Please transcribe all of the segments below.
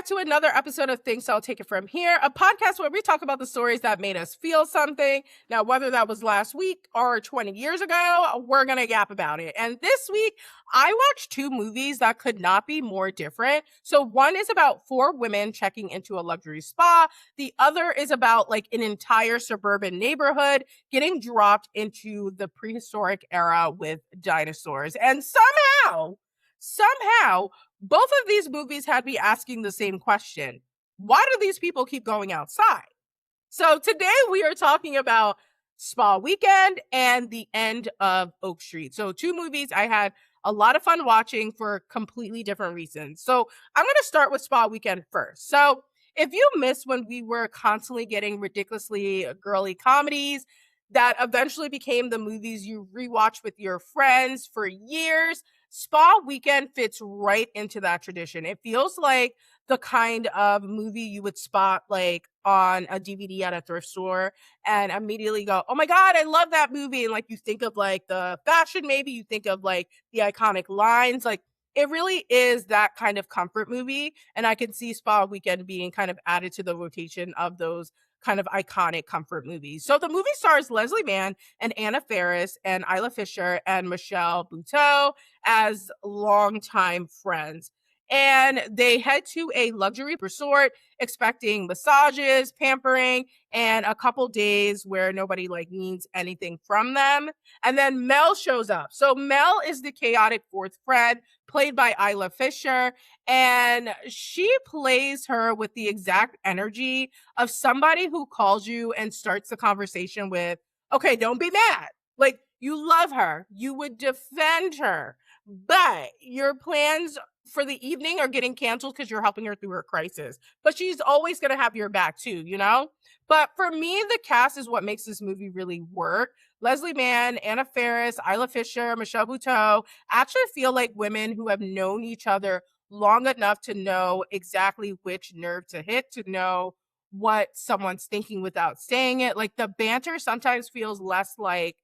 to another episode of Things I'll Take It From Here, a podcast where we talk about the stories that made us feel something. Now, whether that was last week or 20 years ago, we're going to yap about it. And this week, I watched two movies that could not be more different. So one is about four women checking into a luxury spa. The other is about like an entire suburban neighborhood getting dropped into the prehistoric era with dinosaurs. And somehow, both of these movies had me asking the same question. Why do these people keep going outside? So today we are talking about Spa Weekend and The End of Oak Street. So two movies I had a lot of fun watching for completely different reasons. So I'm going to start with Spa Weekend first. So if you missed when we were constantly getting ridiculously girly comedies that eventually became the movies you rewatch with your friends for years, Spa Weekend fits right into that tradition. It feels like the kind of movie you would spot like on a DVD at a thrift store and immediately go, oh my God, I love that movie. And like you think of like the fashion, maybe you think of like the iconic lines. Like it really is that kind of comfort movie. And I can see Spa Weekend being kind of added to the rotation of those kind of iconic comfort movies. So the movie stars Leslie Mann and Anna Faris and Isla Fisher and Michelle Buteau as longtime friends. And they head to a luxury resort expecting massages, pampering, and a couple days where nobody like needs anything from them. And then Mel shows up. So Mel is the chaotic fourth friend played by Isla Fisher, and she plays her with the exact energy of somebody who calls you and starts the conversation with, okay, don't be mad. Like you love her, you would defend her, but your plans for the evening are getting canceled because you're helping her through her crisis. But she's always going to have your back too, you know? But for me, the cast is what makes this movie really work. Leslie Mann, Anna Faris, Isla Fisher, Michelle Buteau actually feel like women who have known each other long enough to know exactly which nerve to hit, to know what someone's thinking without saying it. Like the banter sometimes feels less like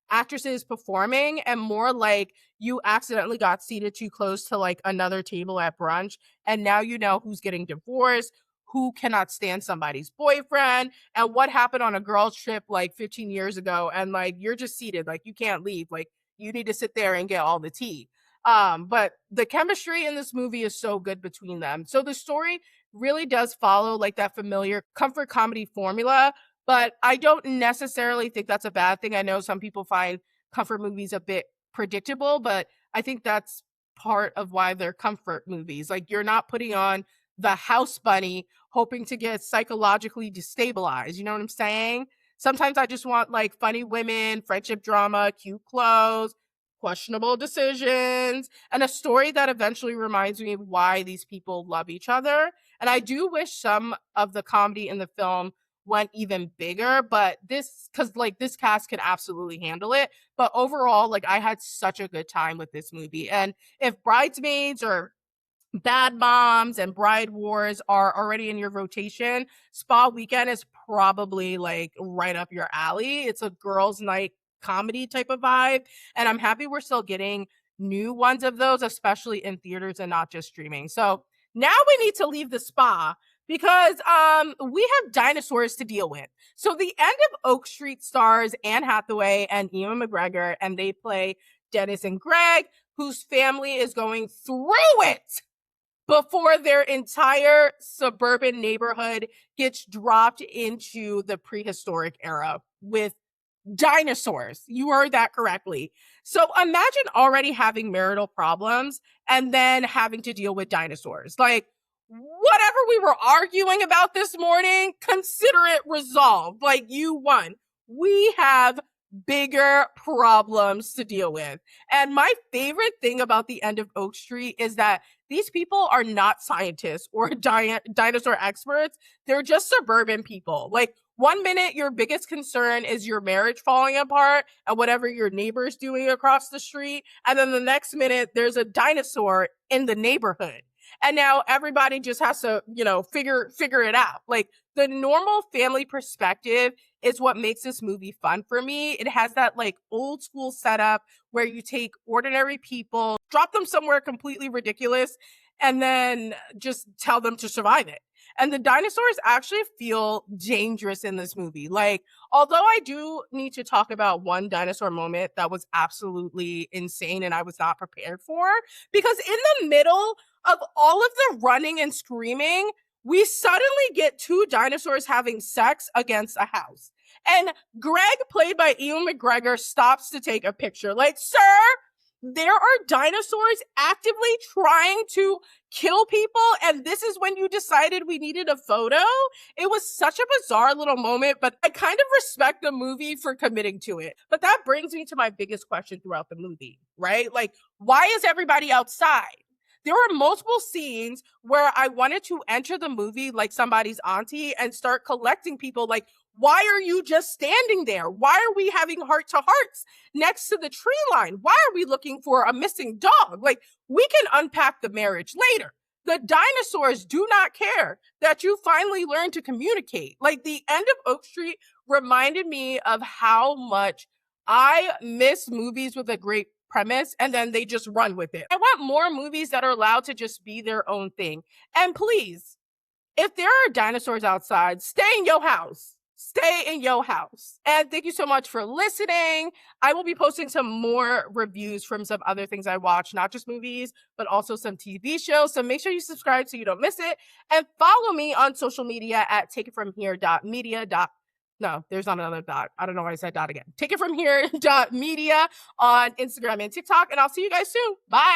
actresses performing and more like you accidentally got seated too close to like another table at brunch and now you know who's getting divorced, who cannot stand somebody's boyfriend, and what happened on a girls trip like 15 years ago, and like you're just seated, like you can't leave, like you need to sit there and get all the tea. But the chemistry in this movie is so good between them. So the story really does follow like that familiar comfort comedy formula, but I don't necessarily think that's a bad thing. I know some people find comfort movies a bit predictable, but I think that's part of why they're comfort movies. Like you're not putting on the house bunny hoping to get psychologically destabilized. You know what I'm saying? Sometimes I just want like funny women, friendship drama, cute clothes, questionable decisions, and a story that eventually reminds me of why these people love each other. And I do wish some of the comedy in the film went even bigger, but because like this cast can absolutely handle it. But overall, like I had such a good time with this movie. And if Bridesmaids or Bad Moms and Bride Wars are already in your rotation, Spa Weekend is probably like right up your alley. It's a girls' night comedy type of vibe. And I'm happy we're still getting new ones of those, especially in theaters and not just streaming. So now we need to leave the spa because we have dinosaurs to deal with. So the End of Oak Street stars Anne Hathaway and Ewan McGregor, and they play Dennis and Greg, whose family is going through it before their entire suburban neighborhood gets dropped into the prehistoric era with dinosaurs. You heard that correctly. So imagine already having marital problems and then having to deal with dinosaurs. Like, whatever we were arguing about this morning, consider it resolved. Like, you won. We have bigger problems to deal with. And my favorite thing about the End of Oak Street is that these people are not scientists or dinosaur experts. They're just suburban people. Like, one minute, your biggest concern is your marriage falling apart and whatever your neighbor's doing across the street. And then the next minute, there's a dinosaur in the neighborhood. And now everybody just has to, you know, figure it out. Like the normal family perspective is what makes this movie fun for me. It has that like old school setup where you take ordinary people, drop them somewhere completely ridiculous, and then just tell them to survive it. And the dinosaurs actually feel dangerous in this movie. Like, although I do need to talk about one dinosaur moment that was absolutely insane and I was not prepared for, because in the middle of all of the running and screaming, we suddenly get two dinosaurs having sex against a house. And Greg, played by Ewan McGregor, stops to take a picture. Like, sir, there are dinosaurs actively trying to kill people, and this is when you decided we needed a photo? It was such a bizarre little moment, but I kind of respect the movie for committing to it. But that brings me to my biggest question throughout the movie, right? Like, why is everybody outside? There were multiple scenes where I wanted to enter the movie like somebody's auntie and start collecting people. Like, why are you just standing there? Why are we having heart to hearts next to the tree line? Why are we looking for a missing dog? Like, we can unpack the marriage later. The dinosaurs do not care that you finally learned to communicate. Like, the end of Oak Street reminded me of how much I miss movies with a great premise and then they just run with it. I want more movies that are allowed to just be their own thing. And please, if there are dinosaurs outside, stay in your house. Stay in your house. And thank you so much for listening. I will be posting some more reviews from some other things I watch, not just movies, but also some TV shows. So make sure you subscribe so you don't miss it. And follow me on social media at takeitfromhere.media. No, there's not another dot. I don't know why I said dot again. Takeitfromhere.media on Instagram and TikTok. And I'll see you guys soon. Bye.